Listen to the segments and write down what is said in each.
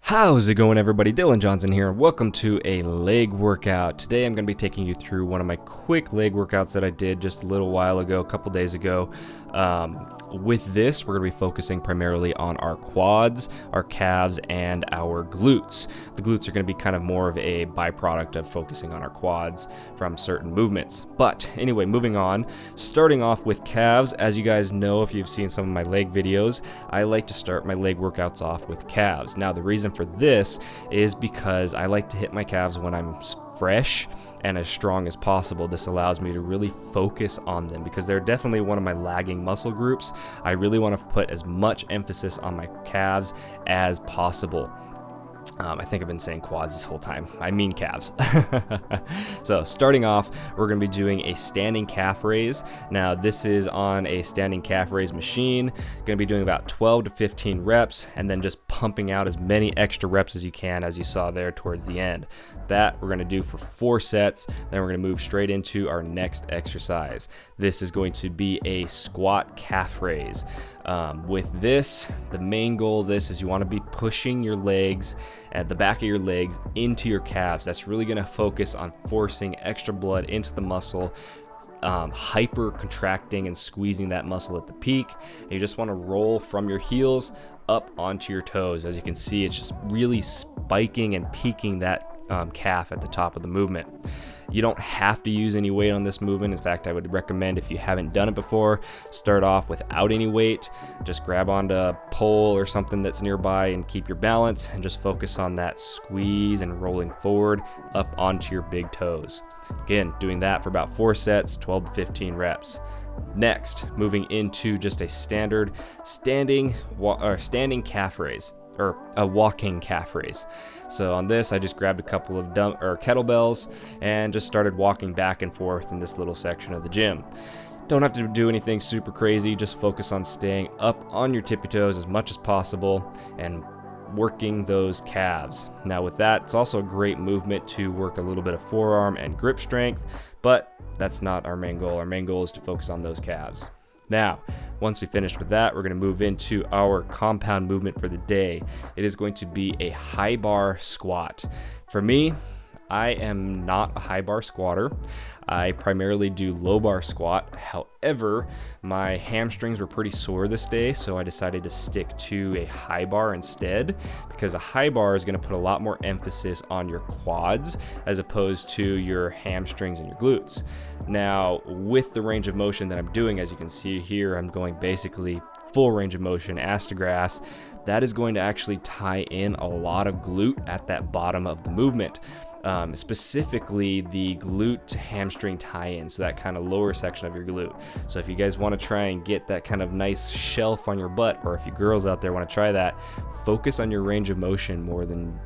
How's it going, everybody? Dylan Johnson here. Welcome to a leg workout. Today I'm going to be taking you through one of my quick leg workouts that I did just a little while ago, a couple days ago. With this, we're going to be focusing primarily on our quads, our calves, and our glutes. The glutes are going to be kind of more of a byproduct of focusing on our quads from certain movements. But anyway, moving on, starting off with calves. As you guys know, if you've seen some of my leg videos, I like to start my leg workouts off with calves. Now, the reason for this is because I like to hit my calves when I'm fresh and as strong as possible. This allows me to really focus on them because they're definitely one of my lagging muscle groups. I really want to put as much emphasis on my calves as possible. I think I've been saying quads this whole time. I mean calves. So starting off, we're going to be doing a standing calf raise. Now this is on a standing calf raise machine. Going to be doing about 12 to 15 reps and then just pumping out as many extra reps as you can, as you saw there towards the end. That we're going to do for 4 sets. Then we're going to move straight into our next exercise. This is going to be a squat calf raise. With this, the main goal of this is you want to be pushing your legs at the back of your legs into your calves. That's really going to focus on forcing extra blood into the muscle, hyper contracting and squeezing that muscle at the peak. And you just want to roll from your heels up onto your toes. As you can see, it's just really spiking and peaking that calf at the top of the movement. You don't have to use any weight on this movement. In fact, I would recommend, if you haven't done it before, start off without any weight. Just grab onto a pole or something that's nearby and keep your balance and just focus on that squeeze and rolling forward up onto your big toes. Again, doing that for about 4 sets, 12 to 15 reps. Next, moving into just a standard standing calf raise, or a walking calf raise. So on this, I just grabbed a couple of kettlebells and just started walking back and forth in this little section of the gym. Don't have to do anything super crazy, just focus on staying up on your tippy toes as much as possible and working those calves. Now with that, it's also a great movement to work a little bit of forearm and grip strength, but that's not our main goal. Our main goal is to focus on those calves. Now, once we finished with that, we're going to move into our compound movement for the day. It is going to be a high bar squat. For me, I am not a high bar squatter. I primarily do low bar squat. However, my hamstrings were pretty sore this day, so I decided to stick to a high bar instead, because a high bar is going to put a lot more emphasis on your quads as opposed to your hamstrings and your glutes. Now, with the range of motion that I'm doing, as you can see here, I'm going basically full range of motion, ass to grass. That is going to actually tie in a lot of glute at that bottom of the movement. Specifically the glute to hamstring tie-in, so that kind of lower section of your glute. So if you guys want to try and get that kind of nice shelf on your butt, or if you girls out there want to try that, focus on your range of motion more than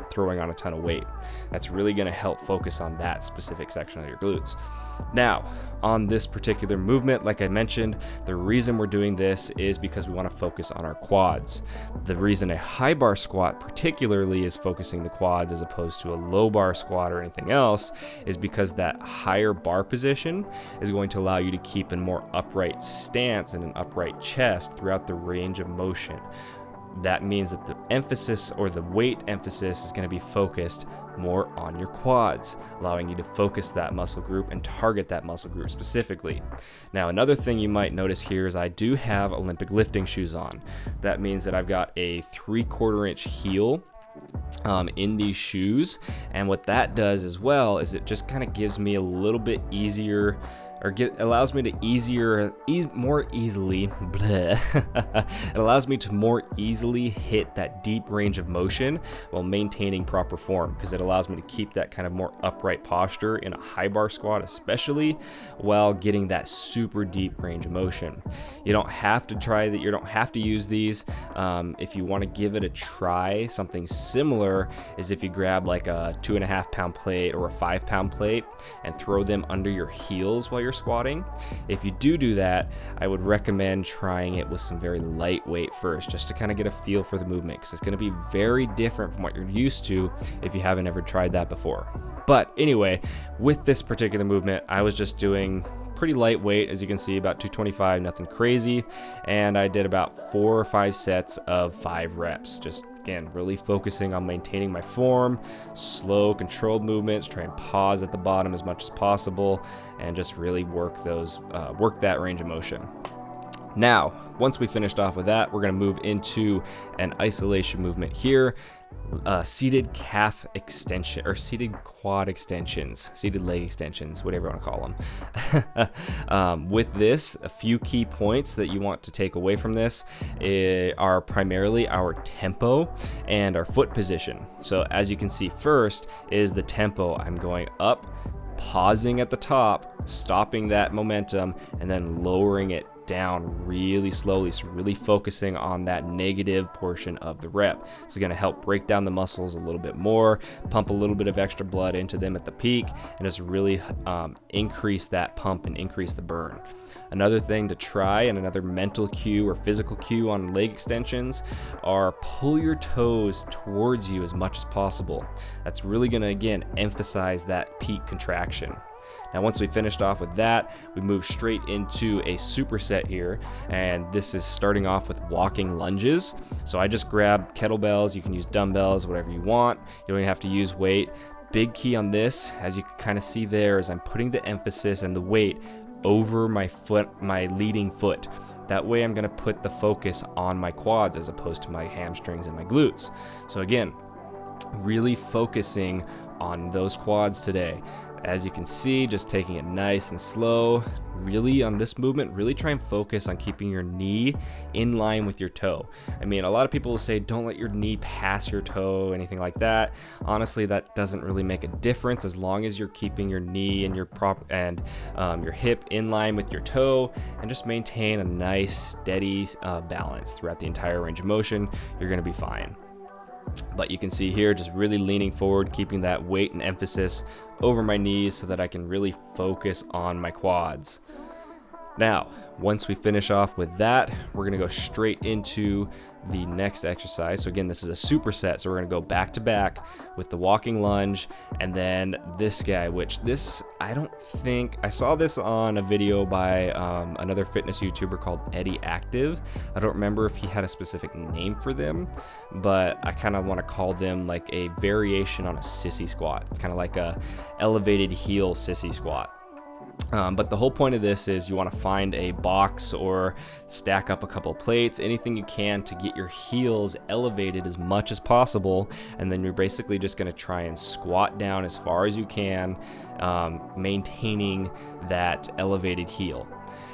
throwing on a ton of weight. That's really going to help focus on that specific section of your glutes. Now, on this particular movement, like I mentioned, the reason we're doing this is because we want to focus on our quads. The reason a high bar squat particularly is focusing the quads as opposed to a low bar squat or anything else is because that higher bar position is going to allow you to keep a more upright stance and an upright chest throughout the range of motion. That means that the emphasis, or the weight emphasis, is going to be focused more on your quads, allowing you to focus that muscle group and target that muscle group specifically. Now, another thing you might notice here is I do have Olympic lifting shoes on. That means that I've got a 3/4 inch heel in these shoes, and what that does as well is it just kind of gives me a little bit easier, or allows me to more easily it allows me to more easily hit that deep range of motion while maintaining proper form, because it allows me to keep that kind of more upright posture in a high bar squat, especially while getting that super deep range of motion. You don't have to try that. You don't have to use these. If you want to give it a try, something similar is if you grab like a 2.5 pound plate or a 5 pound plate and throw them under your heels while you're squatting. If you do that, I would recommend trying it with some very lightweight first, just to kind of get a feel for the movement, because it's going to be very different from what you're used to if you haven't ever tried that before. But anyway, with this particular movement, I was just doing pretty lightweight, as you can see, about 225, nothing crazy, and I did about 4 or 5 sets of 5 reps, just again, really focusing on maintaining my form, slow, controlled movements, try and pause at the bottom as much as possible, and just really work that range of motion. Now, once we finished off with that, we're going to move into an isolation movement here. Seated calf extension, or seated quad extensions, seated leg extensions, whatever you want to call them. With this, a few key points that you want to take away from this are primarily our tempo and our foot position. So as you can see, first is the tempo. I'm going up, pausing at the top, stopping that momentum, and then lowering it down really slowly, so really focusing on that negative portion of the rep. It's going to help break down the muscles a little bit more, pump a little bit of extra blood into them at the peak, and just really increase that pump and increase the burn. Another thing to try, and another mental cue or physical cue on leg extensions, are pull your toes towards you as much as possible. That's really going to, again, emphasize that peak contraction. Now, once we finished off with that, we move straight into a superset here, and this is starting off with walking lunges. So I just grab kettlebells, you can use dumbbells, whatever you want. You don't even have to use weight. Big key on this, as you can kind of see there, is I'm putting the emphasis and the weight over my foot, my leading foot. That way I'm going to put the focus on my quads as opposed to my hamstrings and my glutes. So again, really focusing on those quads today. As you can see, just taking it nice and slow. Really on this movement, really try and focus on keeping your knee in line with your toe. I mean, a lot of people will say don't let your knee pass your toe, anything like that. Honestly, that doesn't really make a difference as long as you're keeping your knee and your your hip in line with your toe, and just maintain a nice steady balance throughout the entire range of motion. You're going to be fine. But you can see here, just really leaning forward, keeping that weight and emphasis over my knees so that I can really focus on my quads. Now, once we finish off with that, we're going to go straight into the next exercise. So again, this is a superset, so we're going to go back to back with the walking lunge, and then this guy, which this, I don't think, I saw this on a video by another fitness YouTuber called Eddie Active. I don't remember if he had a specific name for them, but I kind of want to call them like a variation on a sissy squat. It's kind of like a elevated heel sissy squat. But the whole point of this is you want to find a box or stack up a couple of plates, anything you can to get your heels elevated as much as possible, and then you're basically just going to try and squat down as far as you can, maintaining that elevated heel.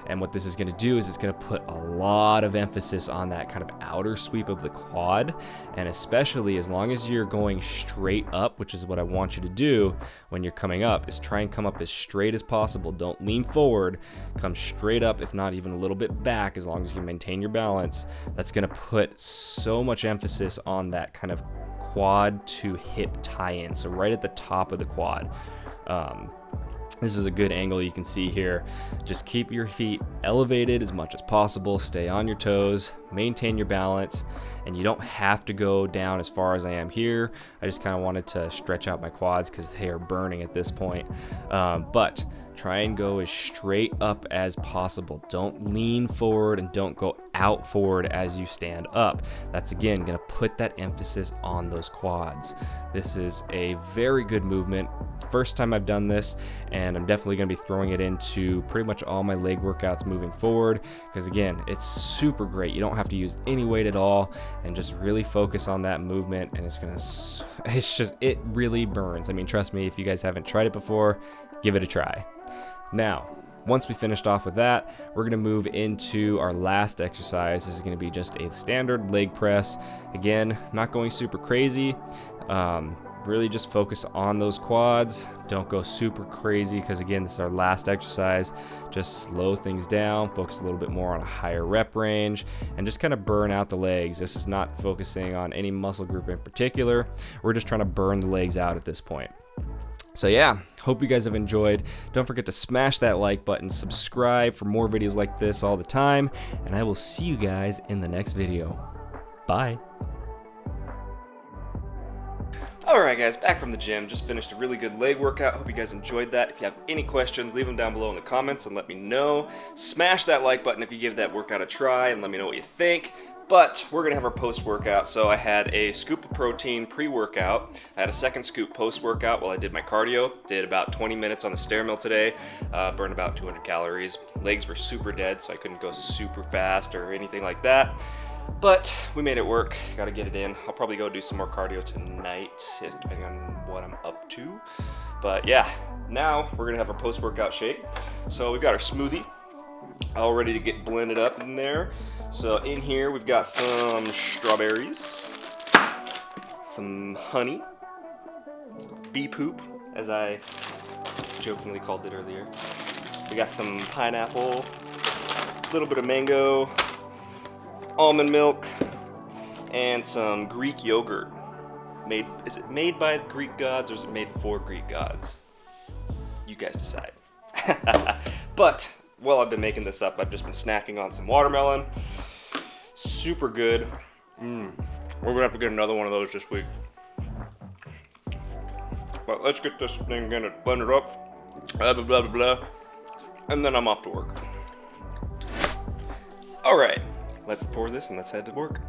And what this is going to do is it's going to put a lot of emphasis on that kind of outer sweep of the quad. And especially as long as you're going straight up, which is what I want you to do when you're coming up, is try and come up as straight as possible. Don't lean forward, come straight up, if not even a little bit back, as long as you maintain your balance. That's going to put so much emphasis on that kind of quad to hip tie-in. So right at the top of the quad. This is a good angle you can see here. Just keep your feet elevated as much as possible. Stay on your toes, maintain your balance, and you don't have to go down as far as I am here. I just kind of wanted to stretch out my quads because they are burning at this point. But try and go as straight up as possible. Don't lean forward and don't go out forward as you stand up. That's again going to put that emphasis on those quads. This is a very good movement. First time I've done this, and I'm definitely going to be throwing it into pretty much all my leg workouts moving forward, because again, it's super great. You don't have to use any weight at all, and just really focus on that movement, and it really burns. I mean, trust me, if you guys haven't tried it before, give it a try. Now, once we finished off with that, we're going to move into our last exercise. This is going to be just a standard leg press. Again, not going super crazy. Really just focus on those quads. Don't go super crazy because again, this is our last exercise. Just slow things down, focus a little bit more on a higher rep range, and just kind of burn out the legs. This is not focusing on any muscle group in particular. We're just trying to burn the legs out at this point. So yeah, hope you guys have enjoyed. Don't forget to smash that like button, subscribe for more videos like this all the time, and I will see you guys in the next video. Bye. Alright guys, back from the gym. Just finished a really good leg workout. Hope you guys enjoyed that. If you have any questions, leave them down below in the comments and let me know. Smash that like button if you give that workout a try and let me know what you think. But we're gonna have our post-workout. So I had a scoop of protein pre-workout. I had a second scoop post-workout while I did my cardio. Did about 20 minutes on the stair mill today. Burned about 200 calories. Legs were super dead, so I couldn't go super fast or anything like that. But we made it work. Gotta get it in. I'll probably go do some more cardio tonight, depending on what I'm up to. But yeah, now we're gonna have our post-workout shake. So we've got our smoothie all ready to get blended up in there. So in here we've got some strawberries, some honey, bee poop, as I jokingly called it earlier. We got some pineapple, a little bit of mango, almond milk, and some Greek yogurt. Is it made by Greek gods or is it made for Greek gods? You guys decide. But while I've been making this up, I've just been snacking on some watermelon. Super good. We're gonna have to get another one of those this week. But let's get this thing gonna blend it up. Blah, blah, blah, blah, blah. And then I'm off to work. All right, let's pour this and let's head to work.